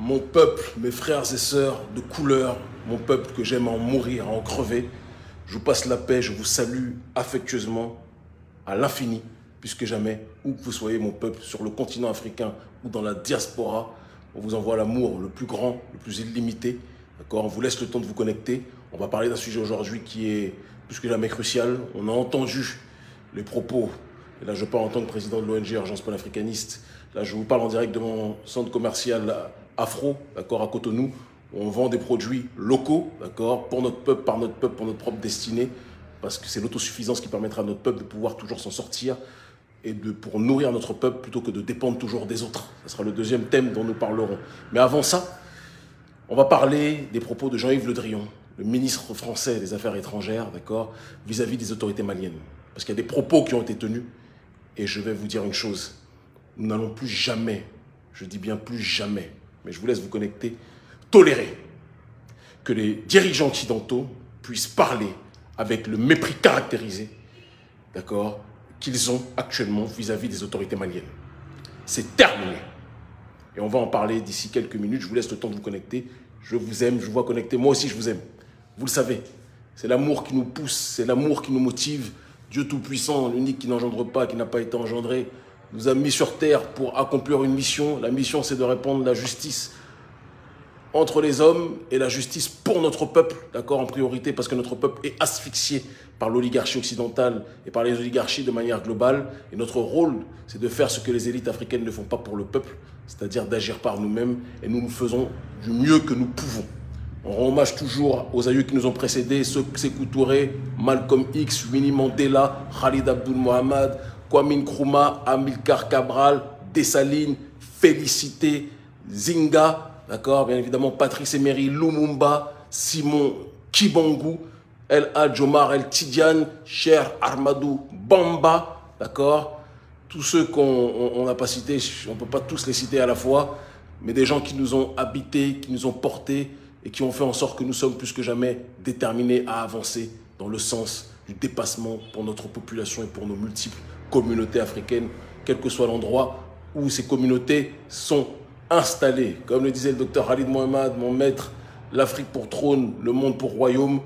Mon peuple, mes frères et sœurs de couleur, mon peuple que j'aime en mourir, à en crever, je vous passe la paix, je vous salue affectueusement à l'infini, puisque jamais, où que vous soyez mon peuple, sur le continent africain ou dans la diaspora, on vous envoie l'amour le plus grand, le plus illimité. D'accord ? On vous laisse le temps de vous connecter. On va parler d'un sujet aujourd'hui qui est plus que jamais crucial. On a entendu les propos, et là je parle en tant que président de l'ONG Urgence panafricaniste, là je vous parle en direct de mon centre commercial Afro, d'accord, à Cotonou, où on vend des produits locaux, d'accord, pour notre peuple, par notre peuple, pour notre propre destinée, parce que c'est l'autosuffisance qui permettra à notre peuple de pouvoir toujours s'en sortir et pour nourrir notre peuple plutôt que de dépendre toujours des autres. Ce sera le deuxième thème dont nous parlerons. Mais avant ça, on va parler des propos de Jean-Yves Le Drian, le ministre français des Affaires étrangères, d'accord, vis-à-vis des autorités maliennes. Parce qu'il y a des propos qui ont été tenus, et je vais vous dire une chose, nous n'allons plus jamais, je dis bien plus jamais, mais je vous laisse vous connecter, tolérer que les dirigeants occidentaux puissent parler avec le mépris caractérisé, d'accord, qu'ils ont actuellement vis-à-vis des autorités maliennes. C'est terminé. Et on va en parler d'ici quelques minutes. Je vous laisse le temps de vous connecter. Je vous aime, je vous vois connecter. Moi aussi, je vous aime. Vous le savez. C'est l'amour qui nous pousse, c'est l'amour qui nous motive. Dieu Tout-Puissant, l'unique qui n'engendre pas, qui n'a pas été engendré, nous a mis sur terre pour accomplir une mission. La mission, c'est de répandre la justice entre les hommes et la justice pour notre peuple, d'accord, en priorité, parce que notre peuple est asphyxié par l'oligarchie occidentale et par les oligarchies de manière globale. Et notre rôle, c'est de faire ce que les élites africaines ne font pas pour le peuple, c'est-à-dire d'agir par nous-mêmes, et nous faisons du mieux que nous pouvons. On rend hommage toujours aux aïeux qui nous ont précédés, Sékou Touré, Malcolm X, Winnie Mandela, Khalid Abdul Mohamed, Kwame Nkrumah, Amilcar Cabral, Dessalines, Félicité, Zinga, d'accord, bien évidemment Patrice Emery Lumumba, Simon Kibangou, El Hadj Omar El Tidiane, Cher Ahmadou Bamba, d'accord. Tous ceux qu'on n'a pas cités, on ne peut pas tous les citer à la fois, mais des gens qui nous ont habités, qui nous ont portés et qui ont fait en sorte que nous sommes plus que jamais déterminés à avancer dans le sens du dépassement pour notre population et pour nos multiples communautés africaines, quel que soit l'endroit où ces communautés sont installées. Comme le disait le docteur Khalid Mohamed, mon maître, l'Afrique pour trône, le monde pour royaume.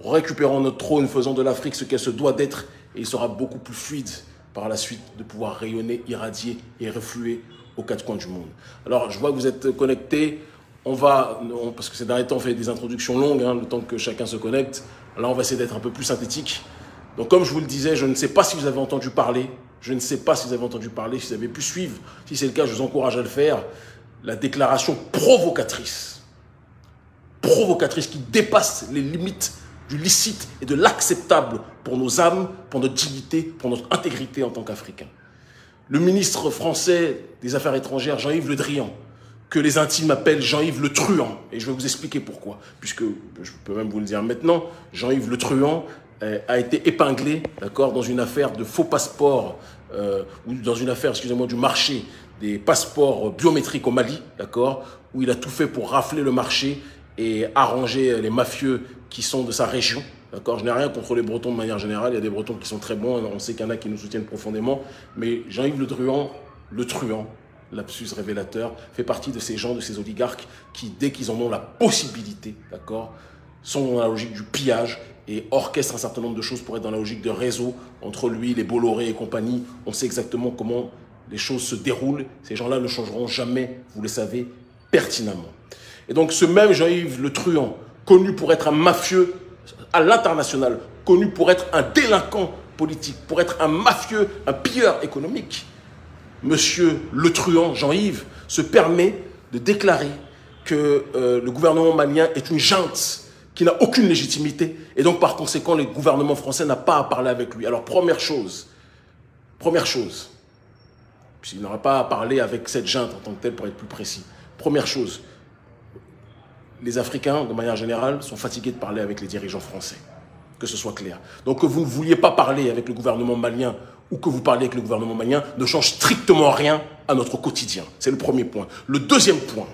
Récupérons notre trône, faisons de l'Afrique ce qu'elle se doit d'être, et il sera beaucoup plus fluide par la suite de pouvoir rayonner, irradier et refluer aux quatre coins du monde. Alors, je vois que vous êtes connectés. Parce que ces derniers temps, on fait des introductions longues, le temps que chacun se connecte. Là, on va essayer d'être un peu plus synthétique. Donc, comme je vous le disais, je ne sais pas si vous avez entendu parler. Je ne sais pas si vous avez entendu parler, si vous avez pu suivre. Si c'est le cas, je vous encourage à le faire. La déclaration provocatrice qui dépasse les limites du licite et de l'acceptable pour nos âmes, pour notre dignité, pour notre intégrité en tant qu'Africains. Le ministre français des Affaires étrangères, Jean-Yves Le Drian, que les intimes appellent Jean-Yves Le Truand, et je vais vous expliquer pourquoi, puisque je peux même vous le dire maintenant, Jean-Yves Le Truand a été épinglé, d'accord, dans une affaire de faux passeports, ou dans une affaire, excusez-moi, du marché des passeports biométriques au Mali, d'accord, où il a tout fait pour rafler le marché et arranger les mafieux qui sont de sa région, d'accord. Je n'ai rien contre les Bretons de manière générale, il y a des Bretons qui sont très bons, on sait qu'il y en a qui nous soutiennent profondément, mais Jean-Yves Le Truand, lapsus révélateur, fait partie de ces gens, de ces oligarques qui, dès qu'ils en ont la possibilité, d'accord, sont dans la logique du pillage et orchestrent un certain nombre de choses pour être dans la logique de réseau entre lui, les Bolloré et compagnie. On sait exactement comment les choses se déroulent. Ces gens-là ne changeront jamais, vous le savez pertinemment. Et donc ce même Jean-Yves Le Truand, connu pour être un mafieux à l'international, connu pour être un délinquant politique, pour être un mafieux, un pilleur économique, Monsieur Le Truand, Jean-Yves, se permet de déclarer que le gouvernement malien est une junte qui n'a aucune légitimité et donc par conséquent le gouvernement français n'a pas à parler avec lui. Alors première chose, puisqu'il n'aura pas à parler avec cette junte en tant que telle pour être plus précis, première chose, les Africains de manière générale sont fatigués de parler avec les dirigeants français, que ce soit clair. Donc que vous ne vouliez pas parler avec le gouvernement malien ou que vous parliez avec le gouvernement malien ne change strictement rien à notre quotidien. C'est le premier point. Le deuxième point,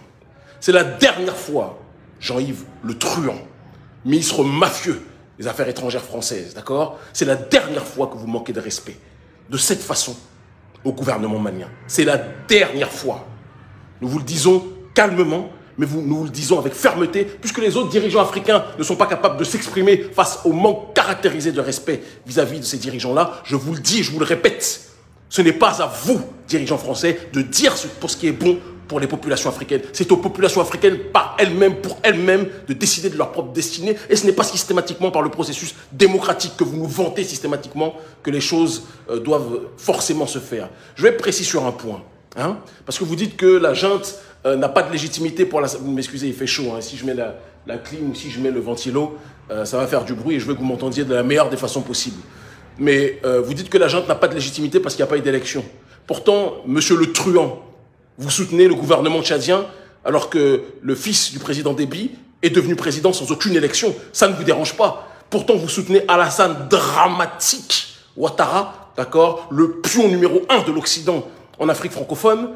c'est la dernière fois, Jean-Yves Le Truand, ministre mafieux des Affaires étrangères françaises, d'accord? C'est la dernière fois que vous manquez de respect de cette façon au gouvernement malien. C'est la dernière fois. Nous vous le disons calmement, mais nous vous le disons avec fermeté, puisque les autres dirigeants africains ne sont pas capables de s'exprimer face au manque caractérisé de respect vis-à-vis de ces dirigeants-là. Je vous le dis et je vous le répète, ce n'est pas à vous, dirigeants français, de dire pour ce qui est bon pour les populations africaines. C'est aux populations africaines par elles-mêmes, pour elles-mêmes, de décider de leur propre destinée. Et ce n'est pas systématiquement par le processus démocratique que vous nous vantez systématiquement que les choses doivent forcément se faire. Je vais être précis sur un point. Hein, parce que vous dites que la junte n'a pas de légitimité pour la... Vous m'excusez, il fait chaud. Hein, si je mets la clim ou si je mets le ventilo, ça va faire du bruit et je veux que vous m'entendiez de la meilleure des façons possibles. Mais vous dites que la junte n'a pas de légitimité parce qu'il n'y a pas eu d'élection. Pourtant, monsieur le truand, vous soutenez le gouvernement tchadien alors que le fils du président Déby est devenu président sans aucune élection. Ça ne vous dérange pas. Pourtant, vous soutenez Alassane Dramatique Ouattara, d'accord, le pion numéro 1 de l'Occident en Afrique francophone,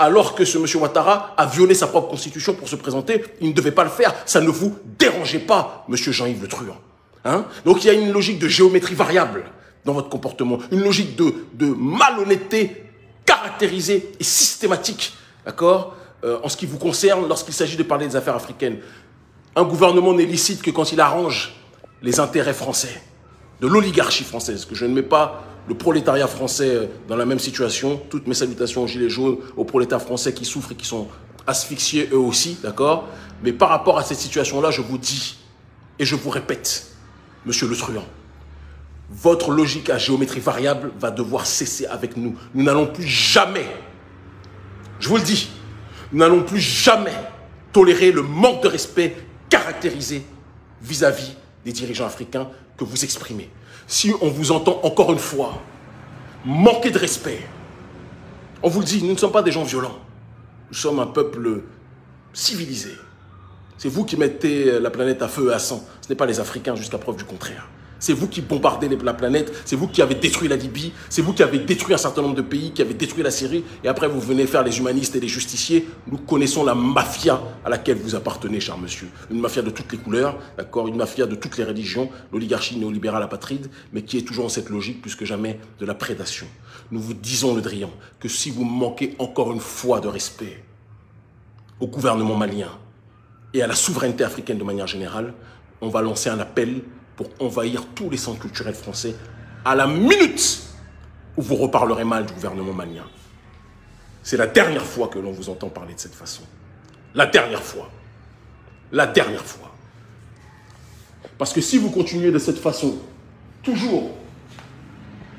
alors que ce monsieur Ouattara a violé sa propre constitution pour se présenter. Il ne devait pas le faire. Ça ne vous dérangeait pas, monsieur Jean-Yves Le Truand. Hein? Donc il y a une logique de géométrie variable dans votre comportement, une logique de malhonnêteté caractérisée et systématique, d'accord, en ce qui vous concerne lorsqu'il s'agit de parler des affaires africaines. Un gouvernement n'est licite que quand il arrange les intérêts français, de l'oligarchie française, que je ne mets pas le prolétariat français dans la même situation. Toutes mes salutations aux gilets jaunes, aux prolétaires français qui souffrent et qui sont asphyxiés eux aussi, d'accord? Mais par rapport à cette situation-là, je vous dis, et je vous répète, monsieur Le Truand, votre logique à géométrie variable va devoir cesser avec nous. Nous n'allons plus jamais, je vous le dis, nous n'allons plus jamais tolérer le manque de respect caractérisé vis-à-vis des dirigeants africains que vous exprimez. Si on vous entend encore une fois manquer de respect, on vous le dit, nous ne sommes pas des gens violents. Nous sommes un peuple civilisé. C'est vous qui mettez la planète à feu et à sang. Ce n'est pas les Africains jusqu'à preuve du contraire. C'est vous qui bombardez la planète, c'est vous qui avez détruit la Libye, c'est vous qui avez détruit un certain nombre de pays, qui avez détruit la Syrie, et après vous venez faire les humanistes et les justiciers. Nous connaissons la mafia à laquelle vous appartenez, cher monsieur. Une mafia de toutes les couleurs, d'accord, une mafia de toutes les religions, l'oligarchie néolibérale apatride, mais qui est toujours dans cette logique plus que jamais de la prédation. Nous vous disons, Le Drian, que si vous manquez encore une fois de respect au gouvernement malien et à la souveraineté africaine de manière générale, on va lancer un appel pour envahir tous les centres culturels français à la minute où vous reparlerez mal du gouvernement malien. C'est la dernière fois que l'on vous entend parler de cette façon. La dernière fois. La dernière fois. Parce que si vous continuez de cette façon, toujours,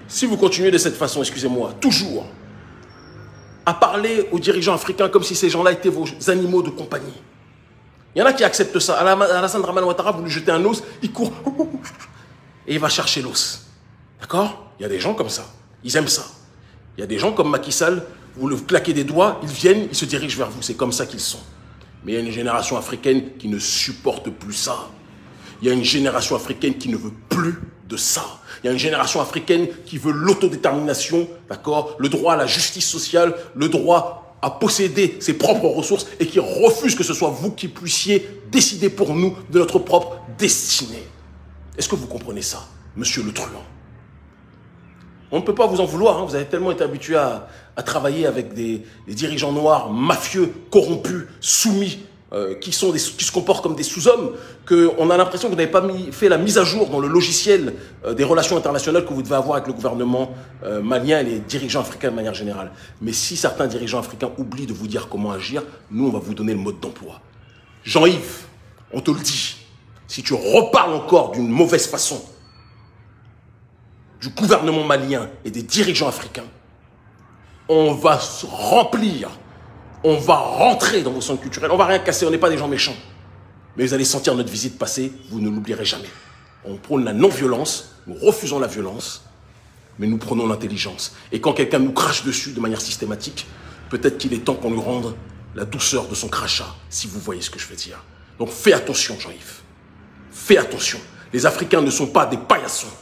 si vous continuez de cette façon, excusez-moi, toujours, à parler aux dirigeants africains comme si ces gens-là étaient vos animaux de compagnie. Il y en a qui acceptent ça. Alassane Dramane Ouattara, vous lui jetez un os, il court et il va chercher l'os. D'accord? Il y a des gens comme ça. Ils aiment ça. Il y a des gens comme Macky Sall, vous le claquez des doigts, ils viennent, ils se dirigent vers vous. C'est comme ça qu'ils sont. Mais il y a une génération africaine qui ne supporte plus ça. Il y a une génération africaine qui ne veut plus de ça. Il y a une génération africaine qui veut l'autodétermination, d'accord, le droit à la justice sociale, le droit à posséder ses propres ressources et qui refuse que ce soit vous qui puissiez décider pour nous de notre propre destinée. Est-ce que vous comprenez ça, monsieur Le Truand? On ne peut pas vous en vouloir, hein. Vous avez tellement été habitué à travailler avec des dirigeants noirs, mafieux, corrompus, soumis, qui se comportent comme des sous-hommes, qu'on a l'impression que vous n'avez pas fait la mise à jour dans le logiciel des relations internationales que vous devez avoir avec le gouvernement malien et les dirigeants africains de manière générale. Mais si certains dirigeants africains oublient de vous dire comment agir, nous, on va vous donner le mode d'emploi. Jean-Yves, on te le dit, si tu reparles encore d'une mauvaise façon du gouvernement malien et des dirigeants africains, on va se remplir. On va rentrer dans vos centres culturels. On va rien casser, on n'est pas des gens méchants. Mais vous allez sentir notre visite passer, vous ne l'oublierez jamais. On prône la non-violence, nous refusons la violence, mais nous prenons l'intelligence. Et quand quelqu'un nous crache dessus de manière systématique, peut-être qu'il est temps qu'on lui rende la douceur de son crachat, si vous voyez ce que je veux dire. Donc fais attention, Jean-Yves. Fais attention. Les Africains ne sont pas des paillassons.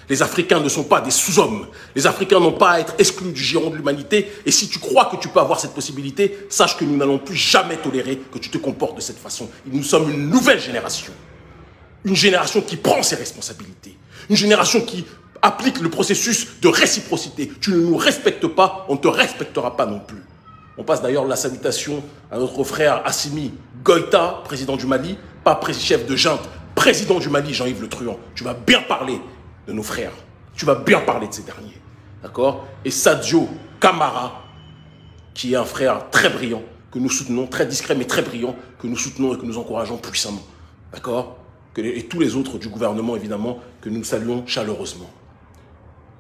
Les Africains ne sont pas des sous-hommes. Les Africains n'ont pas à être exclus du giron de l'humanité. Et si tu crois que tu peux avoir cette possibilité, sache que nous n'allons plus jamais tolérer que tu te comportes de cette façon. Nous sommes une nouvelle génération. Une génération qui prend ses responsabilités. Une génération qui applique le processus de réciprocité. Tu ne nous respectes pas, on ne te respectera pas non plus. On passe d'ailleurs la salutation à notre frère Assimi Goïta, président du Mali, pas chef de junte, président du Mali, Jean-Yves Le Truand. Tu vas bien parler de nos frères. Tu vas bien parler de ces derniers. D'accord? Et Sadio Camara, qui est un frère très brillant, que nous soutenons, très discret mais très brillant, que nous soutenons et que nous encourageons puissamment. D'accord? Et tous les autres du gouvernement, évidemment, que nous saluons chaleureusement.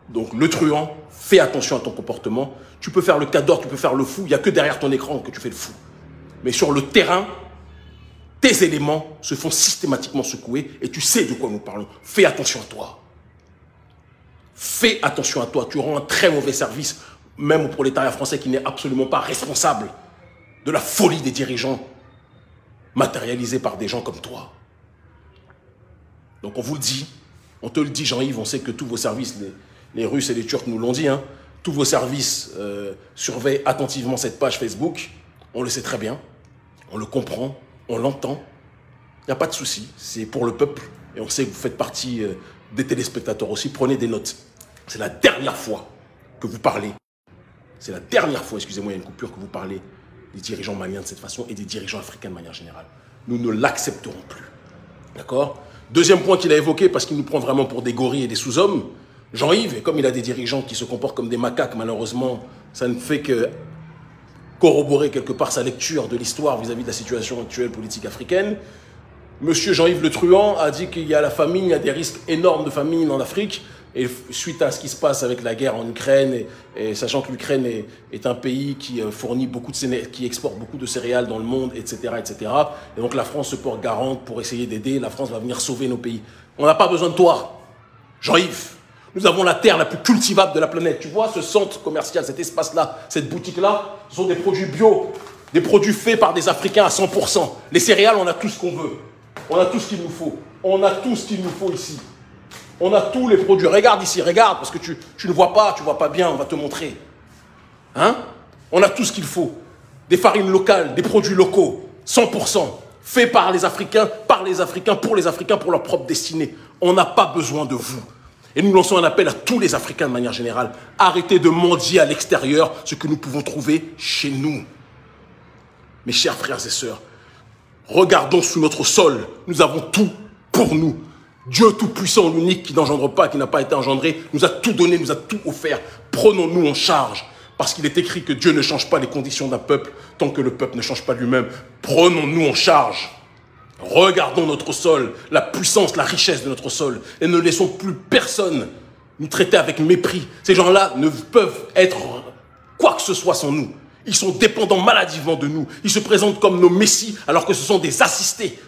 Donc, Le Truand, fais attention à ton comportement. Tu peux faire le cador, tu peux faire le fou. Il n'y a que derrière ton écran que tu fais le fou. Mais sur le terrain, tes éléments se font systématiquement secouer et tu sais de quoi nous parlons. Fais attention à toi. Fais attention à toi. Tu rends un très mauvais service, même au prolétariat français qui n'est absolument pas responsable de la folie des dirigeants matérialisés par des gens comme toi. Donc on vous le dit, on te le dit Jean-Yves, on sait que tous vos services, les Russes et les Turcs nous l'ont dit, hein, tous vos services surveillent attentivement cette page Facebook, on le sait très bien, on le comprend, on l'entend, il n'y a pas de souci, c'est pour le peuple, et on sait que vous faites partie des téléspectateurs aussi, prenez des notes. C'est la dernière fois que vous parlez, c'est la dernière fois, excusez-moi, il y a une coupure, que vous parlez des dirigeants maliens de cette façon et des dirigeants africains de manière générale. Nous ne l'accepterons plus, d'accord ? Deuxième point qu'il a évoqué, parce qu'il nous prend vraiment pour des gorilles et des sous-hommes, Jean-Yves, et comme il a des dirigeants qui se comportent comme des macaques, malheureusement, ça ne fait que corroborer quelque part sa lecture de l'histoire vis-à-vis de la situation actuelle politique africaine. Monsieur Jean-Yves Le Truand a dit qu'il y a la famine, il y a des risques énormes de famine en Afrique, et suite à ce qui se passe avec la guerre en Ukraine, et sachant que l'Ukraine est un pays qui fournit qui exporte beaucoup de céréales dans le monde, etc., etc. Et donc la France se porte garante pour essayer d'aider. La France va venir sauver nos pays. On n'a pas besoin de toi, Jean-Yves. Nous avons la terre la plus cultivable de la planète. Tu vois ce centre commercial, cet espace-là, cette boutique-là, ce sont des produits bio, des produits faits par des Africains à 100%. Les céréales, on a tout ce qu'on veut. On a tout ce qu'il nous faut. On a tout ce qu'il nous faut ici. On a tous les produits. Regarde ici, regarde, parce que tu ne vois pas bien, on va te montrer. Hein? On a tout ce qu'il faut. Des farines locales, des produits locaux, 100%, faits par les Africains, pour les Africains, pour leur propre destinée. On n'a pas besoin de vous. Et nous lançons un appel à tous les Africains de manière générale. Arrêtez de mendier à l'extérieur ce que nous pouvons trouver chez nous. Mes chers frères et sœurs, regardons sous notre sol. Nous avons tout pour nous. Dieu tout-puissant, l'unique qui n'engendre pas, qui n'a pas été engendré, nous a tout donné, nous a tout offert. Prenons-nous en charge, parce qu'il est écrit que Dieu ne change pas les conditions d'un peuple tant que le peuple ne change pas lui-même. Prenons-nous en charge. Regardons notre sol, la puissance, la richesse de notre sol, et ne laissons plus personne nous traiter avec mépris. Ces gens-là ne peuvent être quoi que ce soit sans nous. Ils sont dépendants maladivement de nous. Ils se présentent comme nos messies, alors que ce sont des assistés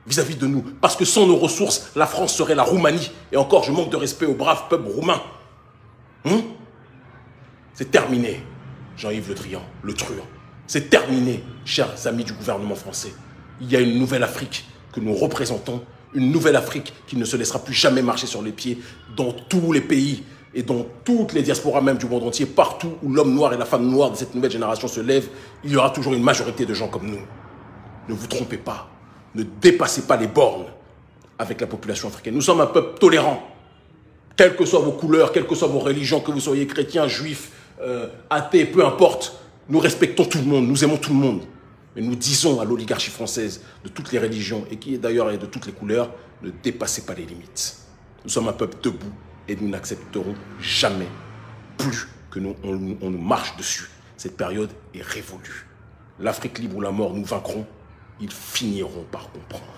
vis-à-vis de nous. Parce que sans nos ressources, la France serait la Roumanie. Et encore, je manque de respect au brave peuple roumain. C'est terminé, Jean-Yves Le Truand. C'est terminé, chers amis du gouvernement français. Il y a une nouvelle Afrique que nous représentons, une nouvelle Afrique qui ne se laissera plus jamais marcher sur les pieds dans tous les pays et dans toutes les diasporas même du monde entier, partout où l'homme noir et la femme noire de cette nouvelle génération se lèvent, il y aura toujours une majorité de gens comme nous. Ne vous trompez pas, ne dépassez pas les bornes avec la population africaine. Nous sommes un peuple tolérant, quelles que soient vos couleurs, quelles que soient vos religions, que vous soyez chrétiens, juifs, athées, peu importe. Nous respectons tout le monde, nous aimons tout le monde. Mais nous disons à l'oligarchie française de toutes les religions, et qui d'ailleurs est de toutes les couleurs, ne dépassez pas les limites. Nous sommes un peuple debout et nous n'accepterons jamais plus que on nous marche dessus. Cette période est révolue. L'Afrique libre ou la mort, nous vaincrons. Ils finiront par comprendre.